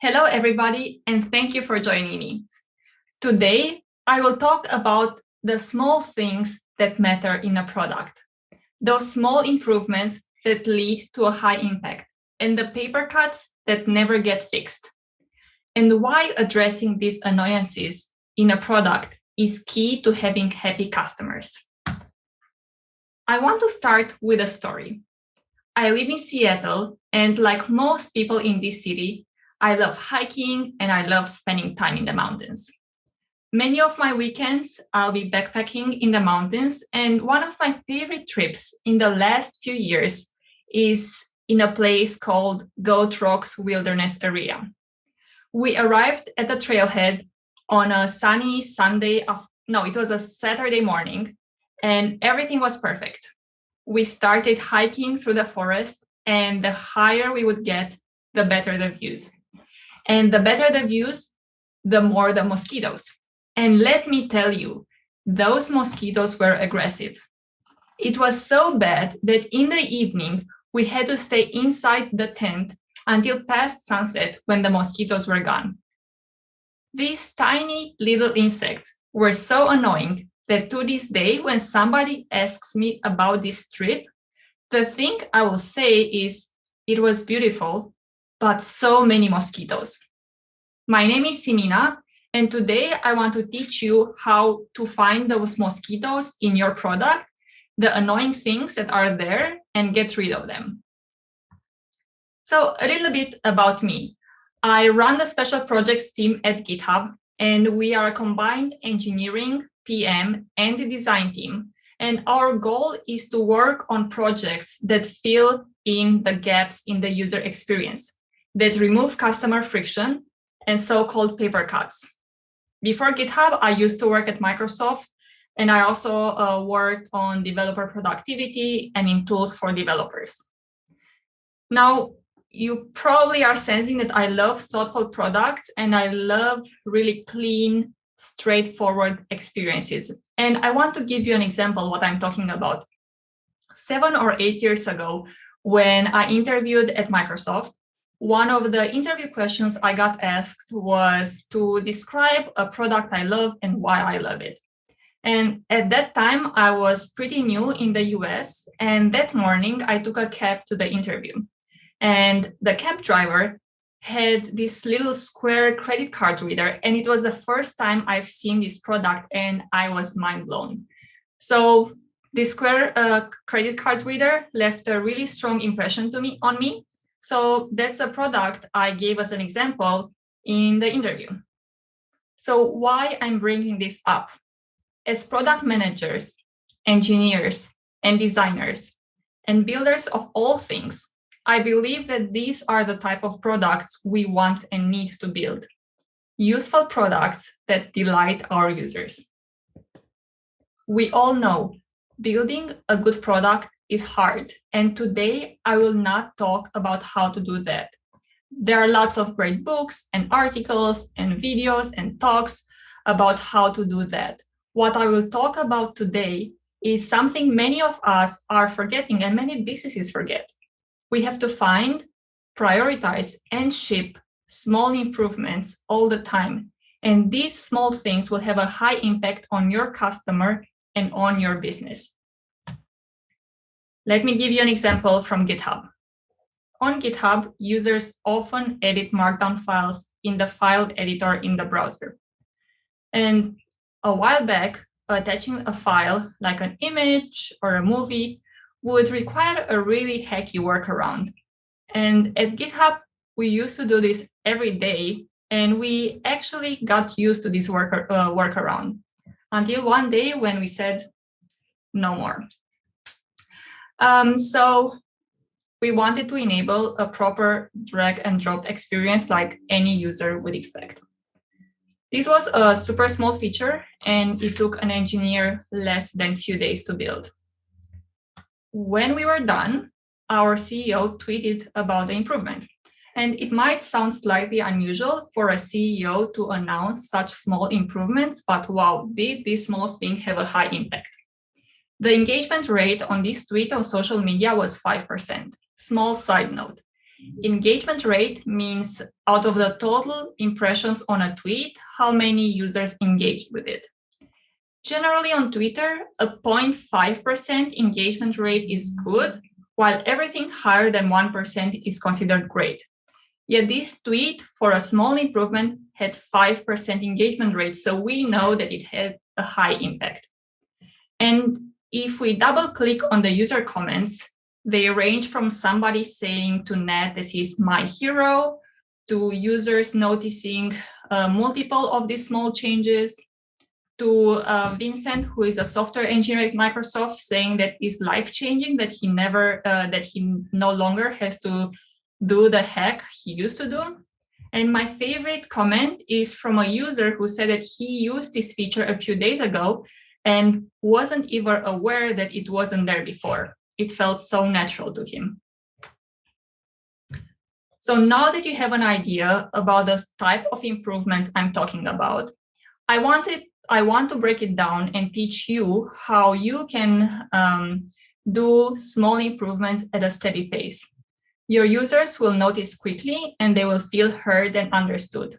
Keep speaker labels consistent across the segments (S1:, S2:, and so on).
S1: Hello, everybody, and thank you for joining me. Today, I will talk about the small things that matter in a product, those small improvements that lead to a high impact, and the paper cuts that never get fixed, and why addressing these annoyances in a product is key to having happy customers. I want to start with a story. I live in Seattle, and like most people in this city, I love hiking and I love spending time in the mountains. Many of my weekends, I'll be backpacking in the mountains, and one of my favorite trips in the last few years is in a place called Goat Rocks Wilderness Area. We arrived at the trailhead on a sunny it was a Saturday morning, and everything was perfect. We started hiking through the forest, and the higher we would get, the better the views. And the better the views, the more the mosquitoes. And let me tell you, those mosquitoes were aggressive. It was so bad that in the evening, we had to stay inside the tent until past sunset when the mosquitoes were gone. These tiny little insects were so annoying that to this day, when somebody asks me about this trip, the thing I will say is, it was beautiful, but so many mosquitoes. My name is Simina, and today I want to teach you how to find those mosquitoes in your product, the annoying things that are there, and get rid of them. So a little bit about me. I run the special projects team at GitHub, and we are a combined engineering, PM, and design team. And our goal is to work on projects that fill in the gaps in the user experience, that remove customer friction, and so-called paper cuts. Before GitHub, I used to work at Microsoft, and I also worked on developer productivity and in tools for developers. Now, you probably are sensing that I love thoughtful products and I love really clean, straightforward experiences. And I want to give you an example what I'm talking about. 7 or 8 years ago, when I interviewed at Microsoft, one of the interview questions I got asked was to describe a product I love and why I love it. And at that time, I was pretty new in the US, and that morning I took a cab to the interview. And the cab driver had this little square credit card reader, and it was the first time I've seen this product, and I was mind blown. So this square credit card reader left a really strong impression on me. So that's a product I gave as an example in the interview. So why I'm bringing this up? As product managers, engineers, and designers, and builders of all things, I believe that these are the type of products we want and need to build. Useful products that delight our users. We all know building a good product is hard, and today I will not talk about how to do that. There are lots of great books and articles and videos and talks about how to do that. What I will talk about today is something many of us are forgetting and many businesses forget. We have to find, prioritize, and ship small improvements all the time. And these small things will have a high impact on your customer and on your business. Let me give you an example from GitHub. On GitHub, users often edit Markdown files in the file editor in the browser. And a while back, attaching a file like an image or a movie would require a really hacky workaround. And at GitHub, we used to do this every day, and we actually got used to this workaround until one day when we said, no more. So we wanted to enable a proper drag and drop experience like any user would expect. This was a super small feature, and it took an engineer less than a few days to build. When we were done, our CEO tweeted about the improvement. And it might sound slightly unusual for a CEO to announce such small improvements, but wow, did this small thing have a high impact. The engagement rate on this tweet on social media was 5%. Small side note. Engagement rate means out of the total impressions on a tweet, how many users engaged with it. Generally on Twitter, a 0.5% engagement rate is good, while everything higher than 1% is considered great. Yet this tweet, for a small improvement, had 5% engagement rate, so we know that it had a high impact. And if we double click on the user comments, they range from somebody saying to Nat that he's my hero, to users noticing multiple of these small changes, to Vincent, who is a software engineer at Microsoft, saying that it's life-changing, that he no longer has to do the hack he used to do. And my favorite comment is from a user who said that he used this feature a few days ago and wasn't even aware that it wasn't there before. It felt so natural to him. So now that you have an idea about the type of improvements I'm talking about, I want to break it down and teach you how you can do small improvements at a steady pace. Your users will notice quickly and they will feel heard and understood.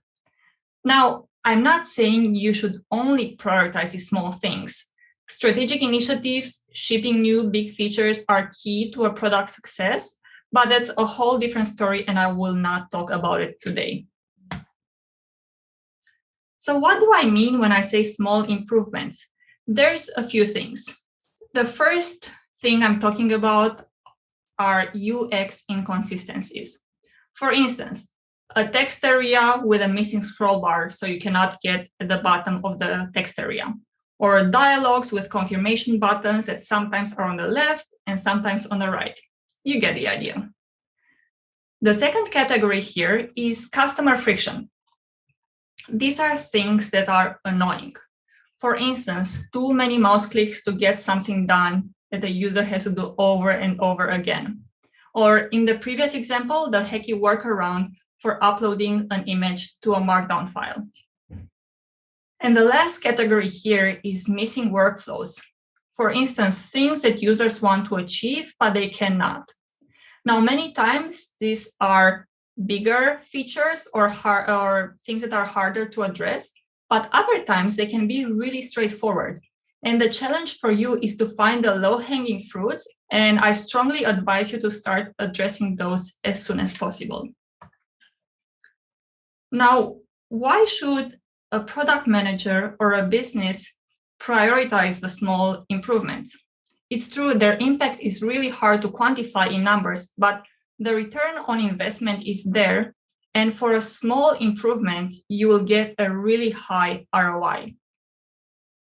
S1: Now, I'm not saying you should only prioritize these small things. Strategic initiatives, shipping new big features are key to a product success, but that's a whole different story and I will not talk about it today. So what do I mean when I say small improvements? There's a few things. The first thing I'm talking about are UX inconsistencies. For instance, a text area with a missing scroll bar so you cannot get at the bottom of the text area, or dialogues with confirmation buttons that sometimes are on the left and sometimes on the right. You get the idea. The second category here is customer friction. These are things that are annoying. For instance, too many mouse clicks to get something done that the user has to do over and over again. Or in the previous example, the hacky workaround for uploading an image to a markdown file. And the last category here is missing workflows. For instance, things that users want to achieve, but they cannot. Now, many times these are bigger features or things that are harder to address, but other times they can be really straightforward. And the challenge for you is to find the low-hanging fruits, and I strongly advise you to start addressing those as soon as possible. Now, why should a product manager or a business prioritize the small improvements? It's true, their impact is really hard to quantify in numbers, but the return on investment is there. And for a small improvement, you will get a really high ROI.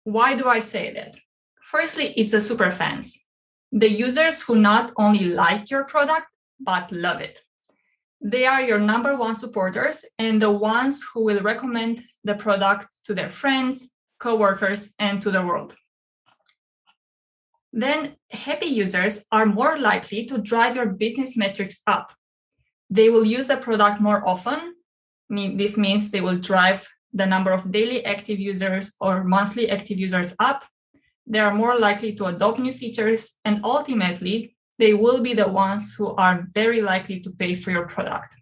S1: Why do I say that? Firstly, it's the super fans, the users who not only like your product, but love it. They are your number one supporters and the ones who will recommend the product to their friends, coworkers, and to the world. Then happy users are more likely to drive your business metrics up. They will use the product more often. This means they will drive the number of daily active users or monthly active users up. They are more likely to adopt new features, and ultimately, they will be the ones who are very likely to pay for your product.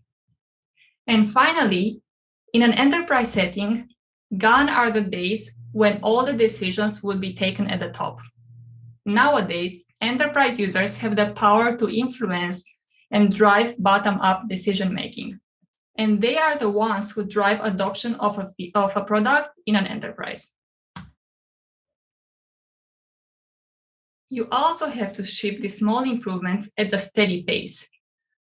S1: And finally, in an enterprise setting, gone are the days when all the decisions will be taken at the top. Nowadays, enterprise users have the power to influence and drive bottom-up decision-making. And they are the ones who drive adoption of a product in an enterprise. You also have to ship the small improvements at a steady pace.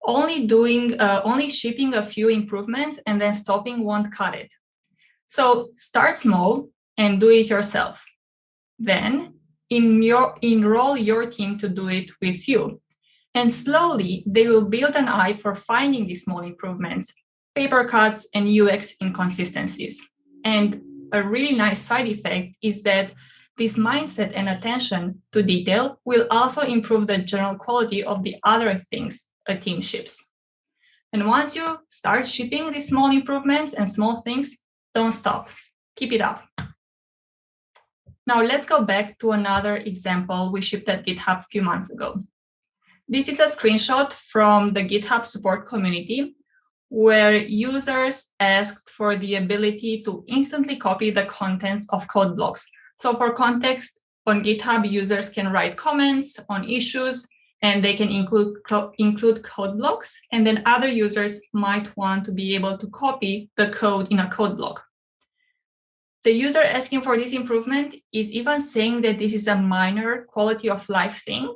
S1: Only shipping a few improvements and then stopping won't cut it. So start small and do it yourself. Then enroll your team to do it with you. And slowly, they will build an eye for finding these small improvements, Papercuts, and UX inconsistencies. And a really nice side effect is that this mindset and attention to detail will also improve the general quality of the other things a team ships. And once you start shipping these small improvements and small things, don't stop. Keep it up. Now let's go back to another example we shipped at GitHub a few months ago. This is a screenshot from the GitHub support community where users asked for the ability to instantly copy the contents of code blocks. So for context, on GitHub, users can write comments on issues and they can include code blocks, and then other users might want to be able to copy the code in a code block. The user asking for this improvement is even saying that this is a minor quality of life thing,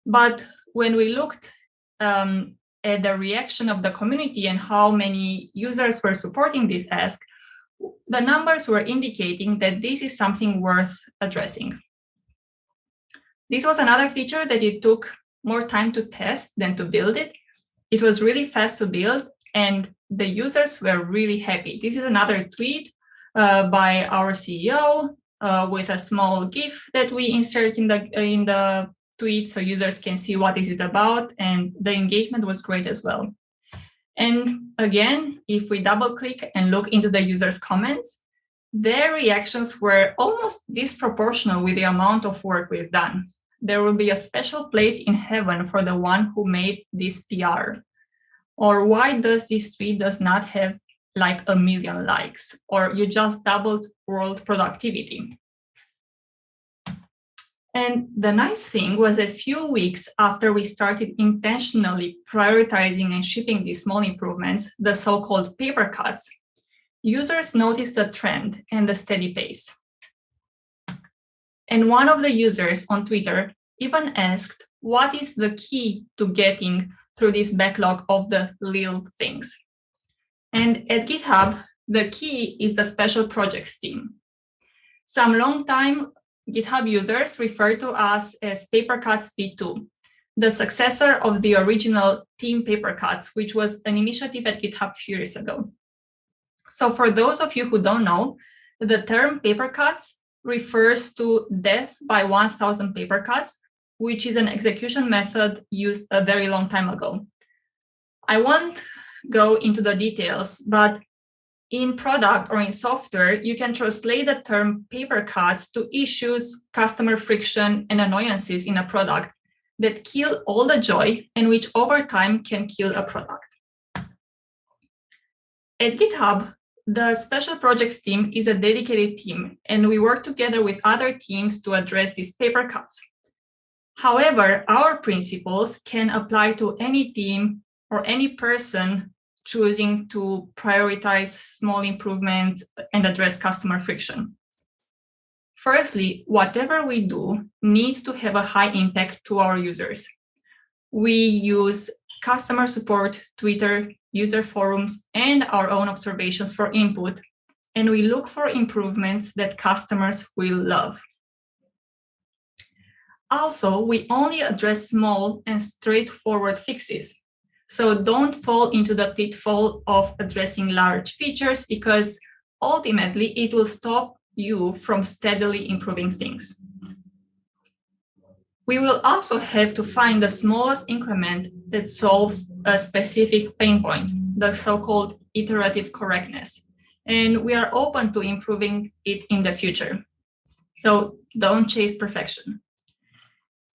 S1: but when we looked at the reaction of the community and how many users were supporting this ask, the numbers were indicating that this is something worth addressing. This was another feature that it took more time to test than to build it. It was really fast to build and the users were really happy. This is another tweet by our CEO with a small GIF that we insert in the tweet so users can see what is it about, and the engagement was great as well. And again, if we double click and look into the users' comments, their reactions were almost disproportional with the amount of work we've done. There will be a special place in heaven for the one who made this PR. Or why does this tweet does not have like 1 million likes? Or you just doubled world productivity. And the nice thing was that a few weeks after we started intentionally prioritizing and shipping these small improvements, the so-called Papercuts, users noticed a trend and a steady pace. And one of the users on Twitter even asked, what is the key to getting through this backlog of the little things? And at GitHub, the key is the special projects team. Some long-time GitHub users refer to us as Papercuts V2, the successor of the original Team Papercuts, which was an initiative at GitHub a few years ago. So for those of you who don't know, the term Papercuts refers to death by 1,000 paper cuts, which is an execution method used a very long time ago. I won't go into the details, but in product or in software, you can translate the term paper cuts to issues, customer friction, and annoyances in a product that kill all the joy and which over time can kill a product. At GitHub, the special projects team is a dedicated team, and we work together with other teams to address these paper cuts. However, our principles can apply to any team or any person choosing to prioritize small improvements and address customer friction. Firstly, whatever we do needs to have a high impact to our users. We use customer support, Twitter, user forums, and our own observations for input, and we look for improvements that customers will love. Also, we only address small and straightforward fixes. So don't fall into the pitfall of addressing large features, because ultimately it will stop you from steadily improving things. We will also have to find the smallest increment that solves a specific pain point, the so-called iterative correctness. And we are open to improving it in the future. So don't chase perfection.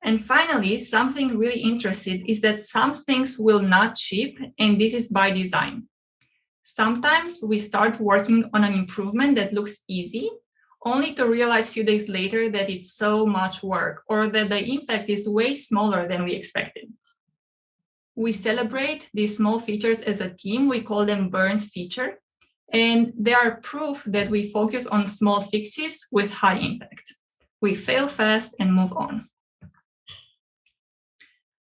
S1: And finally, something really interesting is that some things will not ship, and this is by design. Sometimes we start working on an improvement that looks easy, only to realize a few days later that it's so much work, or that the impact is way smaller than we expected. We celebrate these small features as a team. We call them burned feature, and they are proof that we focus on small fixes with high impact. We fail fast and move on.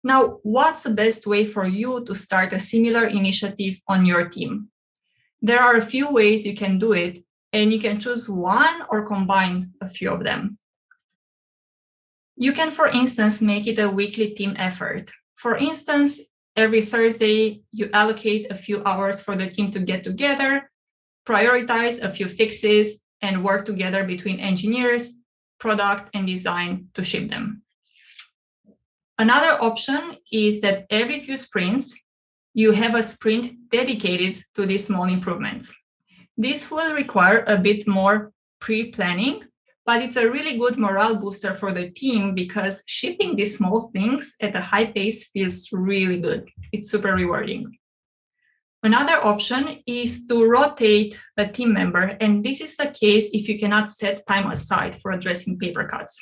S1: Now, what's the best way for you to start a similar initiative on your team? There are a few ways you can do it, and you can choose one or combine a few of them. You can, for instance, make it a weekly team effort. For instance, every Thursday, you allocate a few hours for the team to get together, prioritize a few fixes, and work together between engineers, product, and design to ship them. Another option is that every few sprints, you have a sprint dedicated to these small improvements. This will require a bit more pre-planning, but it's a really good morale booster for the team because shipping these small things at a high pace feels really good. It's super rewarding. Another option is to rotate a team member, and this is the case if you cannot set time aside for addressing paper cuts.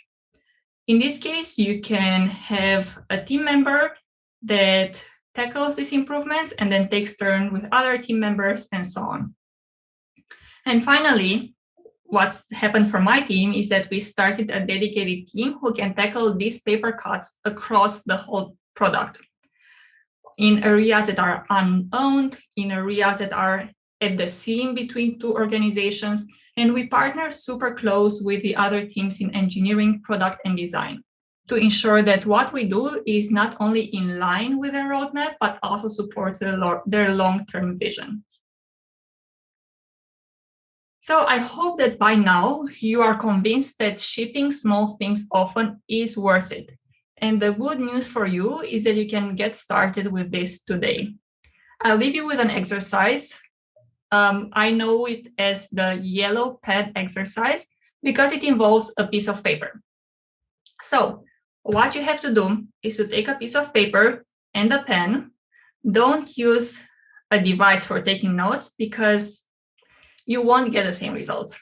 S1: In this case, you can have a team member that tackles these improvements and then takes turn with other team members and so on. And finally, what's happened for my team is that we started a dedicated team who can tackle these paper cuts across the whole product in areas that are unowned, in areas that are at the seam between two organizations. And we partner super close with the other teams in engineering, product, and design to ensure that what we do is not only in line with their roadmap, but also supports their long-term vision. So I hope that by now you are convinced that shipping small things often is worth it. And the good news for you is that you can get started with this today. I'll leave you with an exercise. I know it as the yellow pad exercise because it involves a piece of paper. So what you have to do is to take a piece of paper and a pen. Don't use a device for taking notes because you won't get the same results.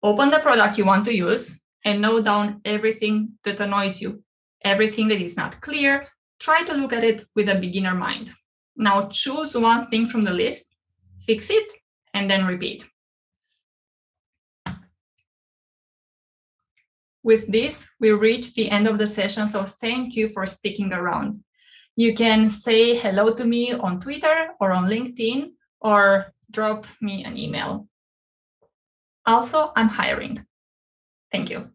S1: Open the product you want to use and note down everything that annoys you, everything that is not clear. Try to look at it with a beginner mind. Now choose one thing from the list, fix it, and then repeat. With this, we reach the end of the session, so thank you for sticking around. You can say hello to me on Twitter or on LinkedIn, or drop me an email. Also, I'm hiring. Thank you.